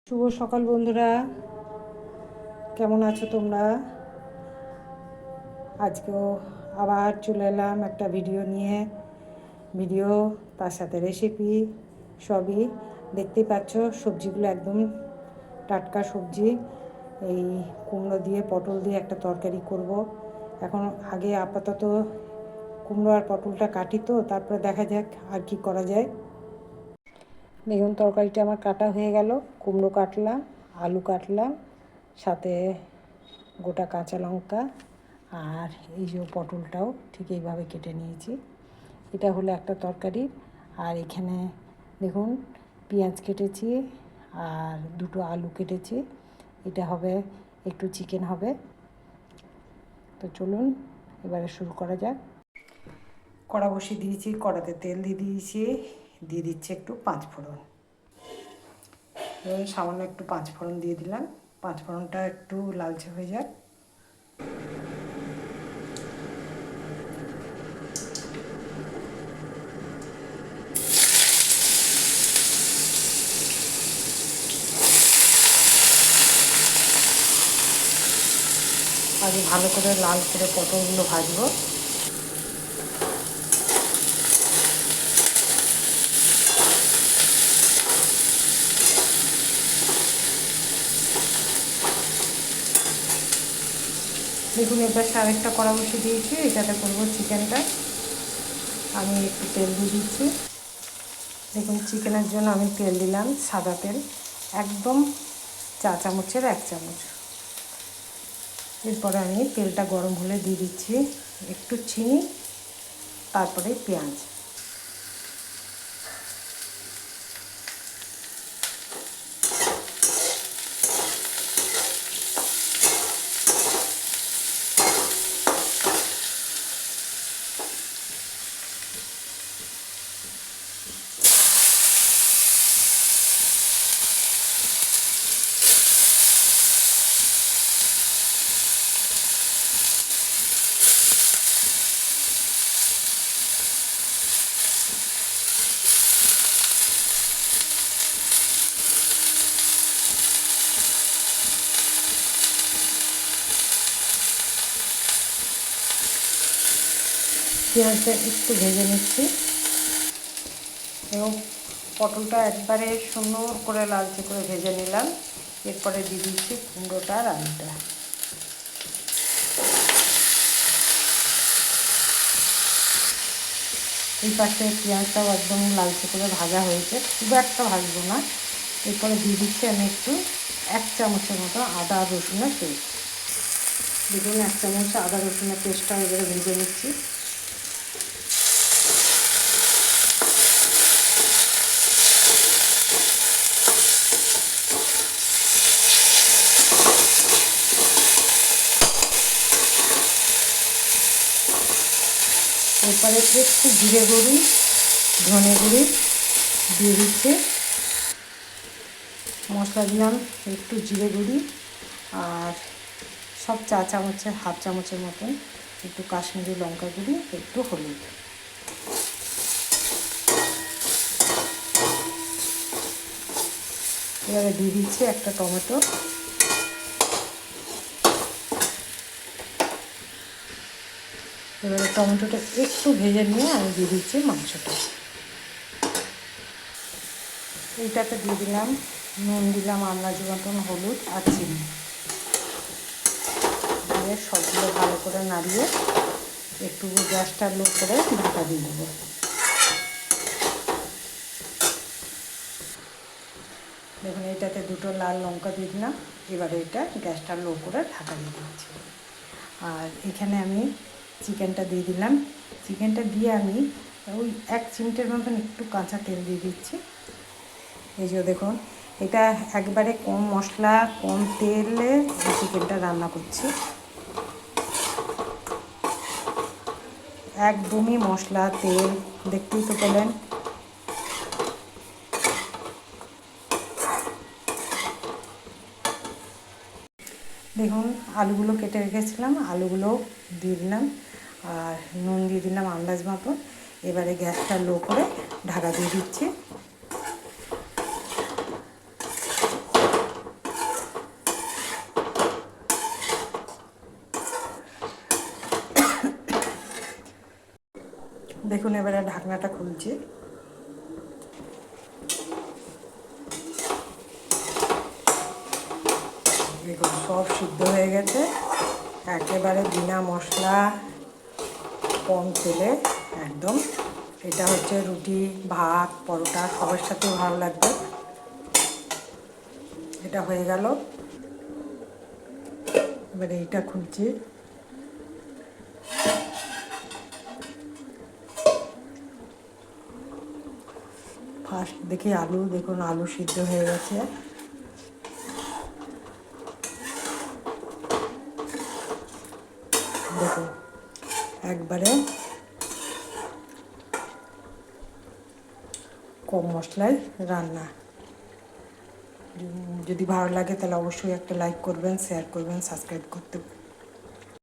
শুভ সকাল বন্ধুরা, কেমন আছো তোমরা? আজকেও আবার চলে এলাম একটা ভিডিও নিয়ে। ভিডিও তার সাথে রেসিপি সবই দেখতেই পাচ্ছ। সবজিগুলো একদম টাটকা সবজি। এই কুমড়ো দিয়ে পটল দিয়ে একটা তরকারি করব। এখন আগে আপাতত কুমড়ো আর পটলটা কাটি, তো তারপরে দেখা যাক আর কি করা যায়। দেখুন, তরকারিটা আমার কাটা হয়ে গেল। কুমড়ো কাটলাম, আলু কাটলাম, সাথে গোটা কাঁচা লঙ্কা, আর এই যে পটলটাও ঠিক এইভাবে কেটে নিয়েছি। এটা হলো একটা তরকারি। আর এখানে দেখুন পেঁয়াজ কেটেছি আর দুটো আলু কেটেছি। এটা হবে একটু চিকেন হবে। তো চলুন এবারে শুরু করা যাক। কড়া বসিয়ে দিয়েছি, কড়াতে তেল দিয়ে দিয়েছি, দিয়ে দিচ্ছি একটু পাঁচফোড়ন। সামান্য একটু পাঁচফোড়ন দিয়ে দিলাম। পাঁচফোড়নটা একটু লালচে হয়ে যাক। আগে ভালো করে লাল করে পটলগুলো ভাজবো। দেখুন, এবার আরেকটা কড়া বসিয়ে দিয়েছি, এটাতে করবো চিকেনটা। আমি একটু তেল দিয়ে দিচ্ছি। দেখুন, চিকেনের জন্য আমি তেল দিলাম, সাদা তেল, একদম চা চামচের 1 চামচ। এরপরে আমি তেলটা গরম হলে দিয়ে দিচ্ছি একটু চিনি, তারপরে পেঁয়াজ। পেঁয়াজটা একটু ভেজে নিচ্ছি এবং পটলটা একবারে সুন্দর করে লালচে করে ভেজে নিলাম। এরপরে দিয়ে দিচ্ছি কুমড়োটা আর আলুটা। এই পাশে পেঁয়াজটাও একদম লালচে করে ভাজা হয়েছে, খুব একটা ভাজবো না। এরপরে দিয়ে দিচ্ছি আমি একটু 1 চামচের মতো আদা রসুনের পেস্ট। দেখুন, 1 চামচ আদা রসুনের পেস্টটা এবারে ভেজে নিচ্ছি। এরপরে একটু জিরে গুঁড়ি, ধনে গুঁড়ি দিয়ে দিচ্ছি। মশলা দিলাম একটু জিরে গুঁড়ি, আর সব চা চামচের 1/2 চামচের মতন একটু কাশ্মীরি লঙ্কা গুঁড়ি, একটু হলুদ। এবারে দিয়ে দিচ্ছি একটা টমেটো। এবারে টমেটোটা একটু ভেজে নিয়ে আমি দিয়ে দিচ্ছি মাংসটা। এইটাতে দিয়ে দিলাম নুন, দিলাম আন্দাজ মতন হলুদ আর চিনি দিয়ে সবগুলো ভালো করে নাড়িয়ে একটু গ্যাসটা লো করে ঢাকা দিয়ে দেবো। দেখুন, এটাতে দুটো লাল লঙ্কা দিয়ে দিলাম। এবারে এটা গ্যাসটা লো করে ঢাকা দিয়ে দিচ্ছি। আর এখানে আমি চিকেনটা দিয়ে দিলাম। চিকেনটা দিয়ে আমি ওই 1 চিমটের মতন একটু কাঁচা তেল দিয়ে দিচ্ছি। এই যে দেখুন, এটা একবারে কম মশলা কম তেলে চিকেনটা রান্না করছি। একদমই মশলা তেল দেখতেই তো পেলেন। দেখুন, আলুগুলো কেটে রেখেছিলাম, আলুগুলো দিয়ে দিলাম আর নুন দিয়ে দিলাম আন্দাজ মতো। এবারে গ্যাসটা লো করে ঢাকা দিয়ে দিচ্ছি। দেখুন এবারে ঢাকনাটা খুলছি। দেখুন সব সিদ্ধ হয়ে গেছে একেবারে বিনা মশলা, কম তেলে একদম। এটা হচ্ছে রুটি, ভাত, পরোটা সবার সাথে ভালো লাগবে। এটা হয়ে গেল, এবারে এইটা খুলছি। ফার্স্ট দেখি আলু, দেখুন আলু সিদ্ধ হয়ে গেছে। দেখুন একবারে কম মশলায় রান্না। যদি ভালো লাগে তাহলে অবশ্যই একটা লাইক করবেন, শেয়ার করবেন, সাবস্ক্রাইব করতে